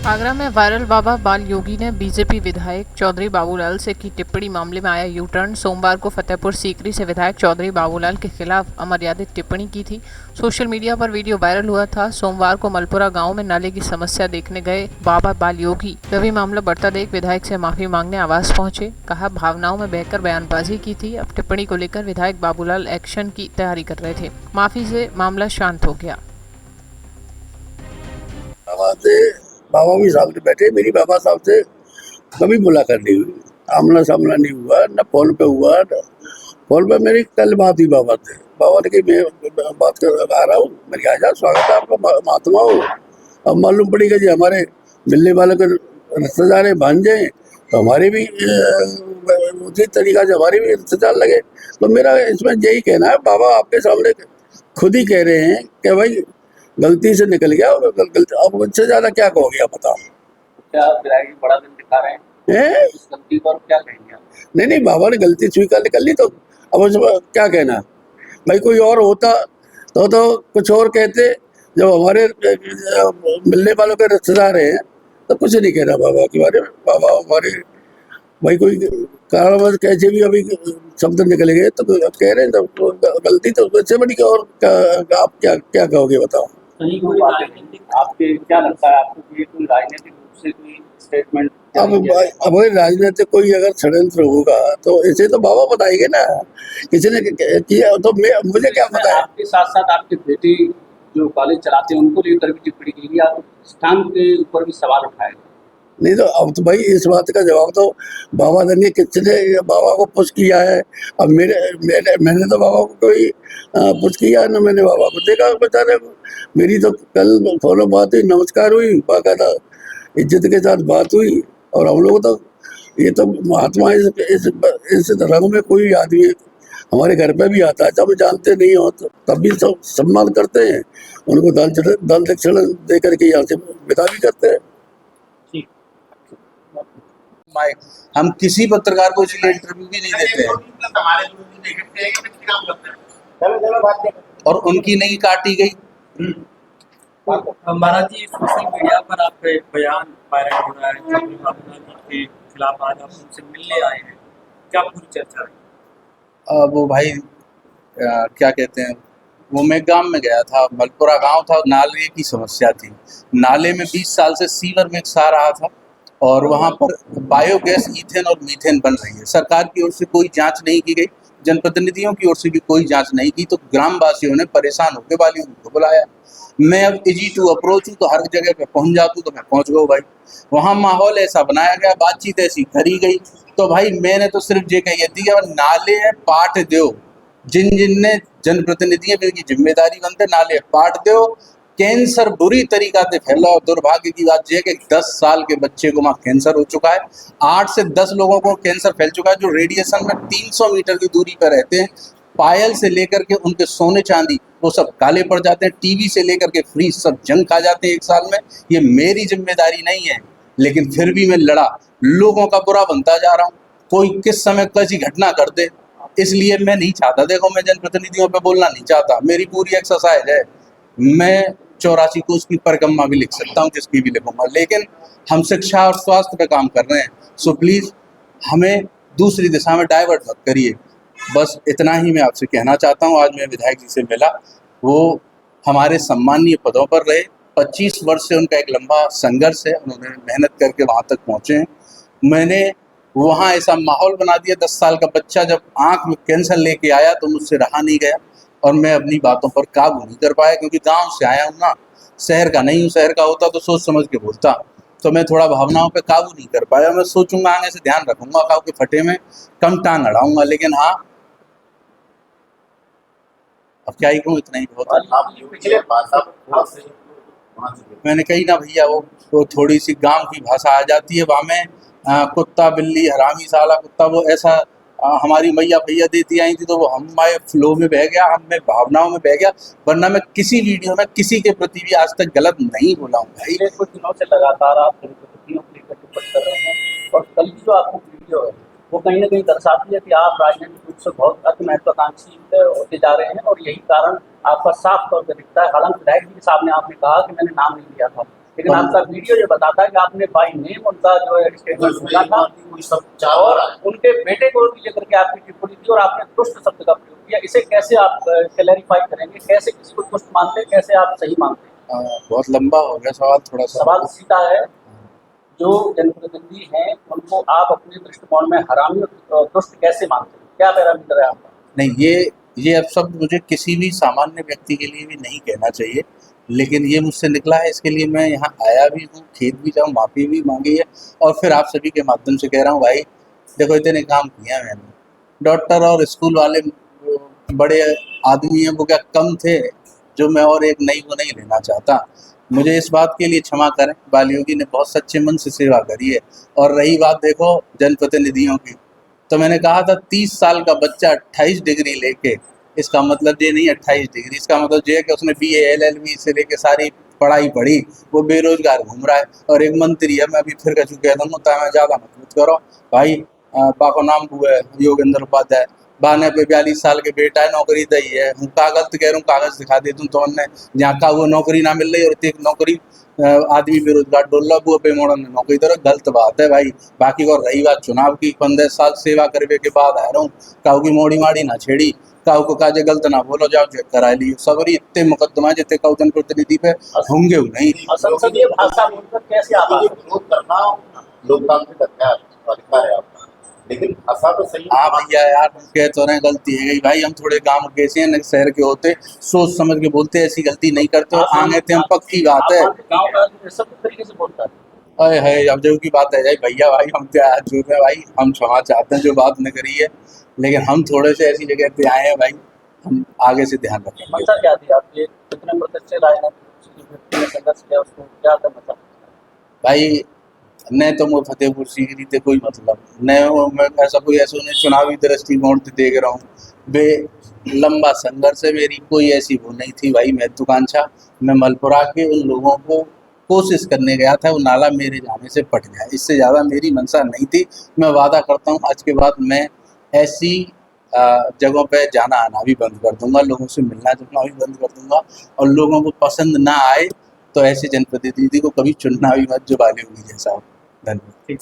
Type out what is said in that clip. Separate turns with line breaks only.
आगरा में वायरल बाबा बाल योगी ने बीजेपी विधायक चौधरी बाबूलाल से की टिप्पणी मामले में आया यू टर्न। सोमवार को फतेहपुर सीकरी से विधायक चौधरी बाबूलाल के खिलाफ अमर्यादित टिप्पणी की थी। सोशल मीडिया पर वीडियो वायरल हुआ था। सोमवार को मलपुरा गांव में नाले की समस्या देखने गए बाबा बाल योगी तभी मामला बढ़ता देख विधायक से माफी मांगने आवास पहुंचे। कहा, भावनाओं में बहकर बयानबाजी की थी। अब टिप्पणी को लेकर विधायक बाबूलाल एक्शन की तैयारी कर रहे थे। माफी से मामला शांत हो गया।
बाबा भी सामने बैठे, मेरी बाबा साहब से कभी मुलाकात नहीं हुई, आमना सामना नहीं हुआ, न फोन पे हुआ। न फोन पे मेरी कल बात हुई बाबा से। बाबा ने कही मैं बात कर आ रहा हूँ, मैंने कहा आजा, स्वागत है आपका महात्मा हो। अब मालूम पड़ी कि जी हमारे मिलने वाले के रिश्तेदार हैं, भांजे हैं, तो हमारे भी उसी तरीका से हमारे भी रिश्तेदार लगे। तो मेरा इसमें यही कहना है, बाबा आपके सामने खुद ही कह रहे हैं कि भाई गलती से निकल गया, और अब मुझसे ज्यादा क्या कहोगे आप बताओ।
क्या विधायक बड़ा दिन दिखा रहे
हैं?
इस गलती पर क्या कहेंगे आप?
नहीं, बाबा ने गलती स्वीकार कर ली, तो अब उसमें क्या कहना। भाई कोई और होता तो कुछ और कहते। जब हमारे मिलने वालों के रिश्तेदार हैं तो कुछ नहीं कहना बाबा के बारे में। बाबा हमारे भाई कोई कारणवश कैसे भी अभी शब्द निकल गए तो कह रहे हैं, तो गलती तो उससे बड़ी और आप क्या कहोगे बताओ।
सही कोई राजनीतिक आपके क्या लगता है आपको कि ये कोई राजनीतिक रूप से कोई स्टेटमेंट?
अब राजनीतिक कोई अगर षड्यंत्र होगा तो इसे तो बाबा बताएंगे ना, किसी ने किया तो मुझे क्या पता है।
आपके साथ साथ आपके बेटे जो कॉलेज चलाते हैं उनको लेकर भी टिप्पणी की गई, आप स्थान के ऊपर भी सवाल उठाए।
नहीं तो अब तो भाई इस बात का जवाब तो बाबा देंगे, किसने बाबा को पुश किया है। अब मैंने तो बाबा को कोई पुश किया ना, मैंने बाबा को देखा बेचारे को। मेरी तो कल फॉलो बात हुई, नमस्कार हुई, बाकायदा इज्जत के साथ बात हुई। और हम लोग तो ये तो महात्मा इस रंग में कोई आदमी हमारे घर पे भी आता है, जब जानते नहीं हो तो तब भी सब सम्मान करते हैं, उनको दान दक्षिणा दे करके यहाँ से विदा भी करते हैं।
हम किसी पत्रकार को इसलिए इंटरव्यू भी नहीं देते हैं और उनकी नहीं काटी गई।
महाराज जी, सोशल मीडिया पर आपका एक बयान वायरल हो रहा है, चौधरी बाबूलाल जी के खिलाफ आज आप उनसे मिलने आए हैं, क्या पूरी चर्चा है?
वो भाई क्या कहते हैं, वो मैं गांव में गया था, मलपुरा गांव था, नाले की समस्या थी। नाले में 20 साल से सीवर मिक्स आ रहा था और वहाँ पर बायोगैस, ईथेन और मीथेन बन रही है। सरकार की ओर से कोई जांच नहीं की गई, जनप्रतिनिधियों की ओर से भी कोई जांच नहीं की, तो ग्रामवासियों ने परेशान होकर वालियों को बुलाया। मैं अब इजी टू अप्रोच हूँ, तो हर जगह पे पहुँच जाता हूँ, तो मैं पहुँच गया भाई। वहाँ माहौल ऐसा बनाया गया, बातचीत ऐसी करी गई, तो भाई मैंने तो सिर्फ ये कही थी कि नाले पाट दो, जिन ने जनप्रतिनिधि की जिम्मेदारी बनते, नाले पाट दो। कैंसर बुरी तरीका से फैला और दुर्भाग्य की बात यह है कि 10 साल के बच्चे को वहाँ कैंसर हो चुका है। 8 से 10 लोगों को कैंसर फैल चुका है, जो रेडिएशन में 300 मीटर की दूरी पर रहते हैं। पायल से लेकर के उनके सोने चांदी वो सब काले पड़ जाते हैं, टीवी से लेकर के फ्रीज सब जंग खा जाते हैं 1 साल में। ये मेरी जिम्मेदारी नहीं है, लेकिन फिर भी मैं लड़ा। लोगों का बुरा बनता जा रहा हूँ, कोई किस समय कैसी घटना कर दे, इसलिए मैं नहीं चाहता। देखो, मैं जनप्रतिनिधियों पे बोलना नहीं चाहता, मेरी पूरी एक्सरसाइज है। मैं 84 को उसकी परिक्रमा भी लिख सकता हूँ, जिसकी भी लिखूंगा, लेकिन हम शिक्षा और स्वास्थ्य पे काम कर रहे हैं। सो प्लीज़ हमें दूसरी दिशा में डाइवर्ट मत करिए। बस इतना ही मैं आपसे कहना चाहता हूँ। आज मैं विधायक जी से मिला, वो हमारे सम्मानीय पदों पर रहे, 25 वर्ष से उनका एक लंबा संघर्ष है, उन्होंने मेहनत करके वहाँ तक पहुँचे हैं। मैंने वहाँ ऐसा माहौल बना दिया, 10 साल का बच्चा जब आँख में कैंसर लेके आया तो मुझसे रहा नहीं गया और मैं अपनी बातों पर काबू नहीं कर पाया, क्योंकि गांव से आया हूँ ना, शहर का नहीं हूँ। शहर का होता तो सोच समझ के बोलता, तो मैं थोड़ा भावनाओं पे काबू नहीं कर पाया। मैं सोचूंगा, आगे से ध्यान रखूंगा, काऊ के फटे में कम टांग अड़ाऊंगा। लेकिन हाँ, अब क्या ही कहूँ, इतना ही बहुत। मैंने कही ना भैया, वो थोड़ी सी गांव की भाषा आ जाती है वहाँ में। कुत्ता बिल्ली हरामी साला कुत्ता, वो ऐसा हमारी मैया भैया देती आई थी, तो वो हमारे फ्लो में बह गया, हम में भावनाओं में बह गया। वरना मैं किसी वीडियो में किसी के प्रति भी आज तक गलत नहीं बोला हूँ भाई।
पिछले कुछ दिनों से लगातार आप जनप्रतिनिधियों को लेकर टिप्पणी कर रहे हैं और कल की जो आपकी वीडियो है वो कहीं ना कहीं दर्शाती है कि आप राजनीतिक रूप से बहुत अति महत्वाकांक्षी होते जा रहे हैं और यही कारण आपका साफ तौर पर दिखता है। हालांकि विधायक जी के सामने आपने कहा कि मैंने नाम नहीं लिया था, लेकिन आपका वीडियो ये बताता है कि आपने बाई नेम उनका जो है स्टेटमेंट सुना था
कोई सब चार
और
रहा है।
उनके बेटे को भी लेकर के आपकी टिप्पणी थी और आपने दुष्ट शब्द का प्रयोग किया। इसे कैसे आप क्लैरिफाई करेंगे, कैसे किसी को दुष्ट मानते हैं, कैसे आप सही मानते हैं?
बहुत लंबा हो गया सवाल, थोड़ा सा
सवाल सीधा है, जो जनप्रतिनिधि हैं उनको आप अपने दृष्टिकोण में हरामी और दुष्ट कैसे मानते हैं? क्या पैरामीटर है आपका?
नहीं, ये अब सब मुझे किसी भी सामान्य व्यक्ति के लिए भी नहीं कहना चाहिए, लेकिन ये मुझसे निकला है, इसके लिए मैं यहाँ आया भी हूँ, खेत भी जाऊँ, माफ़ी भी मांगी है और फिर आप सभी के माध्यम से कह रहा हूँ भाई देखो इतने काम किए हैं मैंने। डॉक्टर और स्कूल वाले बड़े आदमी हैं, वो क्या कम थे जो मैं और एक नई वो नहीं लेना चाहता। मुझे इस बात के लिए क्षमा करें, बाल योगी ने बहुत सच्चे मन से सेवा करी है। और रही बात देखो जनप्रतिनिधियों की, तो मैंने कहा था 30 साल का बच्चा 28 डिग्री लेके, इसका मतलब ये नहीं 28 डिग्री, इसका मतलब ये है कि उसने BA LLB से लेके सारी पढ़ाई पढ़ी, वो बेरोजगार घूम रहा है। और एक मंत्री है, मैं अभी फिर कह चुका था, मैं ज़्यादा मत करो भाई। बाको नाम हुआ है योगेंद्र उपाध्याय, बहाने पे 42 साल के बेटा है, नौकरी दई है, हूँ कागज तो कह रहा हूँ, कागज दिखा दे दूँ तो उनने जहाँ का वो नौकरी ना मिल रही और एक नौकरी आदमी बेरोजगार डोल रहा, वो पे मोड़न नौकरी दे रहा, गलत बात है भाई। बाकी और रही बात चुनाव की, 15 साल सेवा करने के बाद आ रहा हूँ, काऊ की मोड़ी माड़ी ना छेड़ी, काऊ को काजे गलत ना बोलो, जाओ चेक करा ली सबरी इतने मुकदमा जितने काऊ जनप्रतिनिधि पे होंगे नहीं।
असंसदीय भाषा बोलकर कैसे आप
ये विरोध करना लोकतांत्रिक अधिकार है आपका, लेकिन असा तो सही
हाँ भैया यार, कह तो रहे गलती है गई भाई, हम थोड़े गांव के से हैं, न शहर के होते, सोच समझ के बोलते, ऐसी गलती नहीं करते और आगे थे हम, पक्की बात है।
गाँव का आदमी सब तरीके से बोलता है।
अरे है, अब जो की बात है भैया भाई, हम क्या जो है भाई, हम क्षमा चाहते हैं जो बात न करी है, लेकिन हम थोड़े से ऐसी जगह पे आए हैं भाई, हम आगे से ध्यान रखेंगे।
मंशा क्या थी आपकी? कितने प्रतिशत राजनीतिक व्यक्ति ने संघर्ष किया, उसको क्या करना चाहते हैं?
भाई न तो मैं फतेहपुर सीकरी थे कोई मतलब न मैं ऐसा कोई ऐसा नहीं चुनावी दृष्टिकोण से देख रहा हूँ, बे लंबा संघर्ष है, मेरी कोई ऐसी वो नहीं थी भाई। महत्वाकांक्षा मैं मलपुरा के उन लोगों को कोशिश करने गया था, वो नाला मेरे जाने से पट गया, इससे ज़्यादा मेरी मंशा नहीं थी। मैं वादा करता हूँ आज के बाद मैं ऐसी जगहों पे जाना आना भी बंद कर दूंगा, लोगों से मिलना जुलना भी बंद कर दूंगा, और लोगों को पसंद ना आए तो ऐसे जनप्रतिनिधि को कभी चुनना भी मत जो बाली होगी जैसा हो। धन्यवाद।